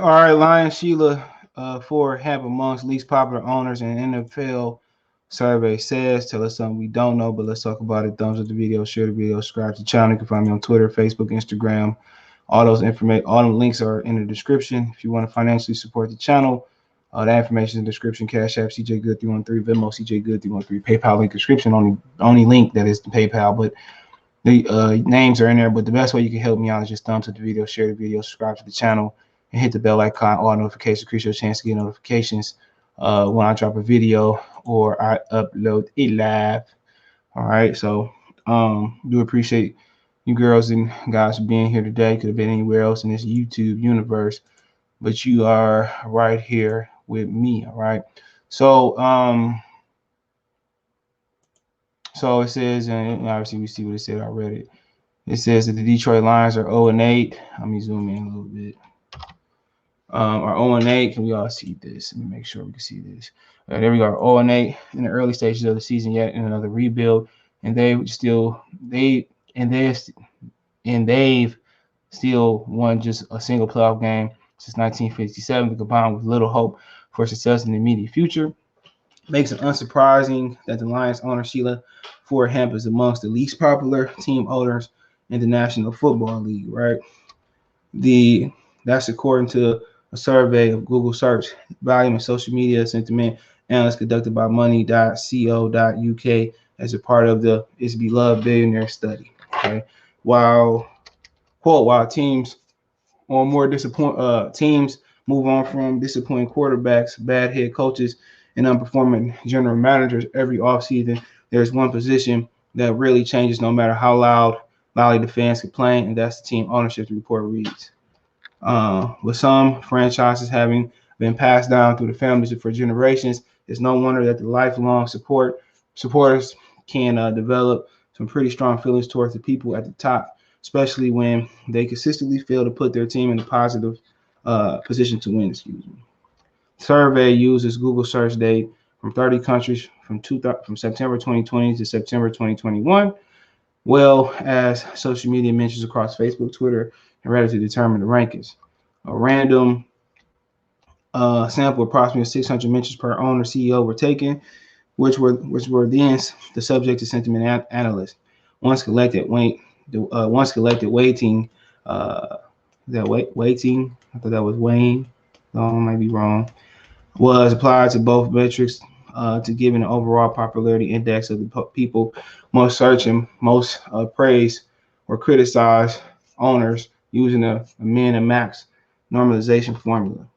All right, Lion Sheila, for Hamp amongst least popular owners in NFL survey says. Tell us something we don't know, but let's talk about it. Thumbs up the video, share the video, subscribe to the channel. You can find me on Twitter, Facebook, Instagram. All the links are in the description. If you want to financially support the channel, that information is in the description. Cash App, CJ Good 313, Venmo, CJ Good 313, PayPal link description. Only link that is the PayPal, but the names are in there. But the best way you can help me out is just thumbs up the video, share the video, subscribe to the channel, and hit the bell icon, all notifications. Increase your chance to get notifications when I drop a video or I upload it live. All right, so do appreciate you girls and guys for being here today. Could have been anywhere else in this YouTube universe, but you are right here with me. All right, so so it says, and obviously we see what it said already. It says that the Detroit Lions are 0-8. Let me zoom in a little bit. Are 0-8. Can we all see this? Let me make sure we can see this. There we go. 0-8 in the early stages of the season, yet in another rebuild, and they've still won just a single playoff game since 1957, combined with little hope for success in the immediate future. Makes it unsurprising that the Lions owner Sheila Ford Hamp is amongst the least popular team owners in the National Football League, right? That's according to a survey of Google search volume and social media sentiment analysis conducted by money.co.uk as a part of the It's Beloved Billionaire study. Okay, while teams move on from disappointing quarterbacks, bad head coaches, and unperforming general managers every offseason, there's one position that really changes no matter how loudly the fans complain, and that's the team ownership, the report reads. With some franchises having been passed down through the families for generations, it's no wonder that the lifelong supporters can develop some pretty strong feelings towards the people at the top, especially when they consistently fail to put their team in a positive position to win. Survey uses Google search data from 30 countries from September 2020 to September 2021, well as social media mentions across Facebook, Twitter, and Reddit to determine the rankings. A random sample of approximately 600 mentions per owner CEO were taken, which were then the subject of sentiment analysts. Once collected weighting, weighting. I thought that was Wayne. No, I might be wrong. Was applied to both metrics to give an overall popularity index of the people most search and most praise or criticize owners using a min and max normalization formula.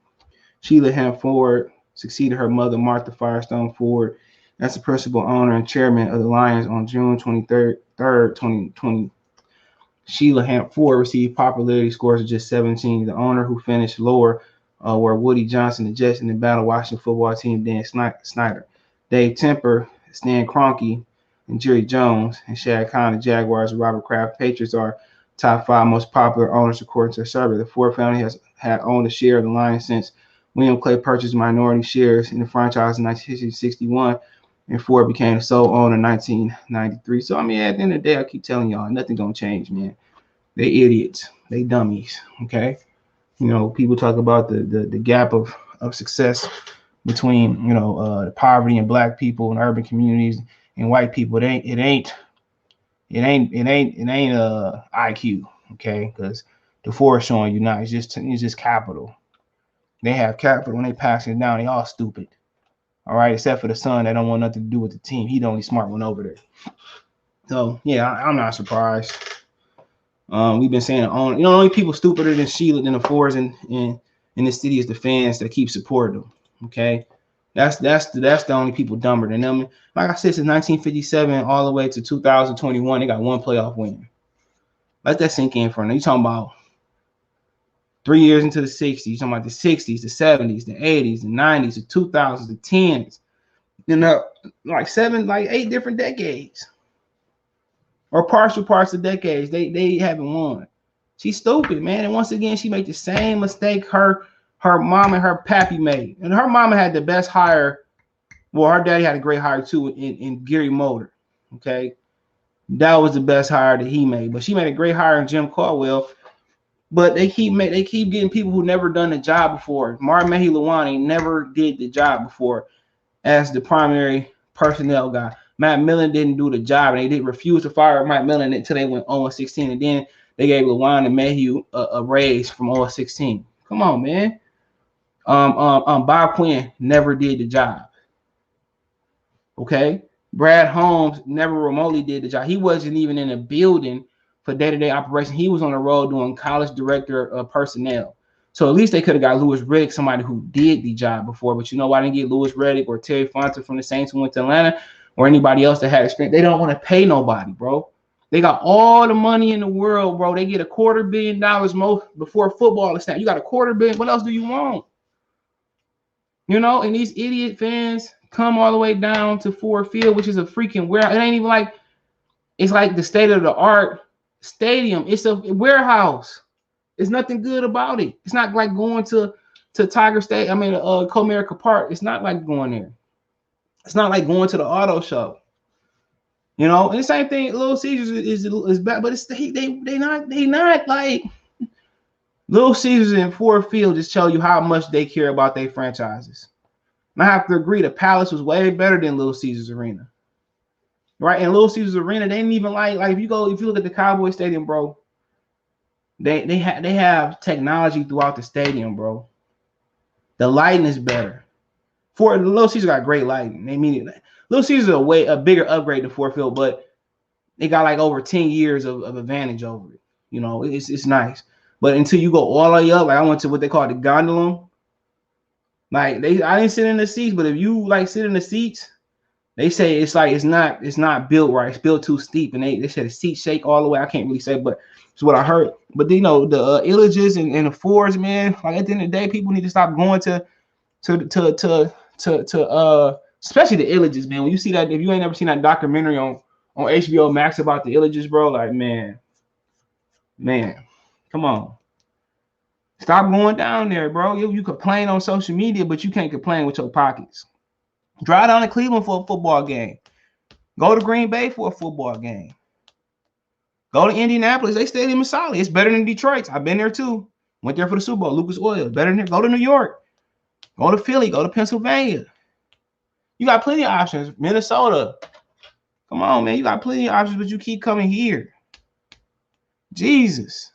Sheila Hamp Ford succeeded her mother, Martha Firestone Ford, as the principal owner and chairman of the Lions on June 23rd, 2020. Sheila Hamp Ford received popularity scores of just 17. The owner, who finished lower, were Woody Johnson, the Jets, and the Battle Washington football team, Dan Snyder, Dave Temper, Stan Kroenke, and Jerry Jones, and Shad Khan, the Jaguars, and Robert Kraft. Patriots are top 5 most popular owners according to a survey. The Ford family had owned a share of the Lions since William Clay purchased minority shares in the franchise in 1961, and Ford became the sole owner in 1993. So, I mean, at the end of the day, I keep telling y'all, nothing gonna change, man. They idiots. They dummies, okay? You know, people talk about the gap of success between, the poverty and black people and urban communities and white people. It ain't IQ, okay? Because the Ford showing you now it's just capital. They have capital when they passing it down. They all stupid. All right, except for the son that don't want nothing to do with the team. He the only smart one over there. So yeah, I'm not surprised. We've been saying only people stupider than Sheila than the Fords in this city is the fans that keep supporting them. Okay, that's the only people dumber than them. Like I said, since 1957 all the way to 2021, they got one playoff win. Let that sink in for now. You talking about 3 years into the 60s, you're talking about the 60s, the 70s, the 80s, the 90s, the 2000s, the 10s, like 8 different decades. Or partial parts of decades, they haven't won. She's stupid, man. And once again, she made the same mistake her mom and her pappy made. And her mama had the best hire. Well, her daddy had a great hire too in Gary Motor. Okay, that was the best hire that he made. But she made a great hire in Jim Caldwell. But they keep getting people who never done the job before. Martin Mahiluani never did the job before as the primary personnel guy. Matt Millen didn't do the job, and they did refuse to fire Matt Millen until they went 0-16, and then they gave Luan and Mayhew a raise from 0-16. Come on, man. Bob Quinn never did the job. Okay, Brad Holmes never remotely did the job. He wasn't even in a building for day-to-day operation. He was on the road doing college director of personnel. So at least they could have got Louis Riddick, somebody who did the job before. But you know why they didn't get Louis Riddick or Terry Fonte from the Saints who went to Atlanta, or anybody else that had experience? They don't want to pay nobody, bro. They got all the money in the world, bro. They get $250 million most before football is snap. You got $250 million. What else do you want? You know, and these idiot fans come all the way down to Ford Field, which is a freaking warehouse. It ain't even like, it's like the state of the art stadium. It's a warehouse. There's nothing good about it. It's not like going to Tiger State. I mean, Comerica Park. It's not like going there. It's not like going to the auto show. You know, and the same thing. Little Caesars is bad, but it's they not like Little Caesars and Ford Field. Just tell you how much they care about their franchises. And I have to agree, the Palace was way better than Little Caesars Arena, right? And Little Caesars Arena, they didn't even like if you look at the Cowboy Stadium, bro. They have technology throughout the stadium, bro. The lighting is better. For Little Caesars got great lighting. They mean it. Little Caesars is a bigger upgrade than Ford Field, but they got like over 10 years of advantage over it. You know, it's nice. But until you go all the way up, like I went to what they call the gondola. Like I didn't sit in the seats, but if you like sit in the seats, they say it's like it's not built right. It's built too steep, and they said the seats shake all the way. I can't really say, but it's what I heard. But you know the Illages and the Fords, man. Like at the end of the day, people need to stop going to especially the Illages, man. When you see that, if you ain't never seen that documentary on HBO Max about the Illages, bro, like man, come on. Stop going down there, bro. You complain on social media, but you can't complain with your pockets. Drive down to Cleveland for a football game. Go to Green Bay for a football game. Go to Indianapolis. They stadium is solid. It's better than Detroit's. I've been there too. Went there for the Super Bowl. Lucas Oil. Better than go to New York. Go to Philly. Go to Pennsylvania. You got plenty of options. Minnesota. Come on, man. You got plenty of options, but you keep coming here. Jesus.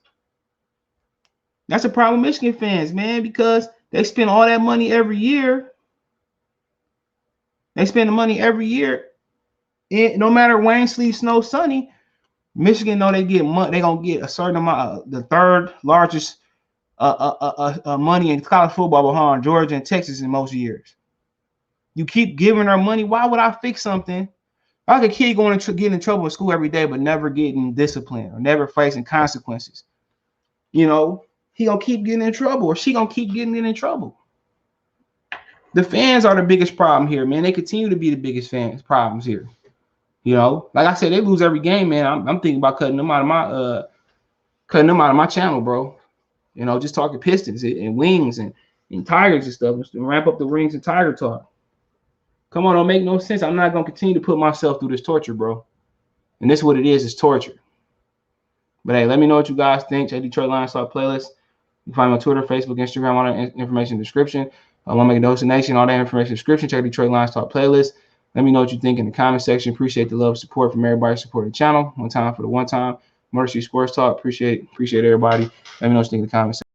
That's a problem with Michigan fans, man, because they spend all that money every year. They spend the money every year. And no matter rain, sleet, snow, sunny, Michigan know they get money. They're gonna get a certain amount, the third largest money in college football behind Georgia and Texas in most years. You keep giving her money. Why would I fix something? Like a kid going to get in trouble in school every day, but never getting disciplined or never facing consequences. You know, he gonna keep getting in trouble, or she gonna keep getting in trouble. The fans are the biggest problem here, man. They continue to be the biggest problems here. You know, like I said, they lose every game, man. I'm thinking about cutting them out of my channel, bro. You know, just talking Pistons and Wings and Tigers and stuff, and ramp up the Rings and Tiger talk. Come on, don't make no sense. I'm not gonna continue to put myself through this torture, bro. And this is what it is. It's torture. But hey, let me know what you guys think. Check Detroit Lions Talk playlist. You can find me on Twitter, Facebook, Instagram, all that information in the description. I want to make a donation, all that information in the description. Check Detroit Lions Talk playlist. Let me know what you think in the comment section. Appreciate the love and support from everybody supporting the channel. One time for the one time. Motor City Sports Talk. Appreciate everybody. Let me know what you think in the comment section.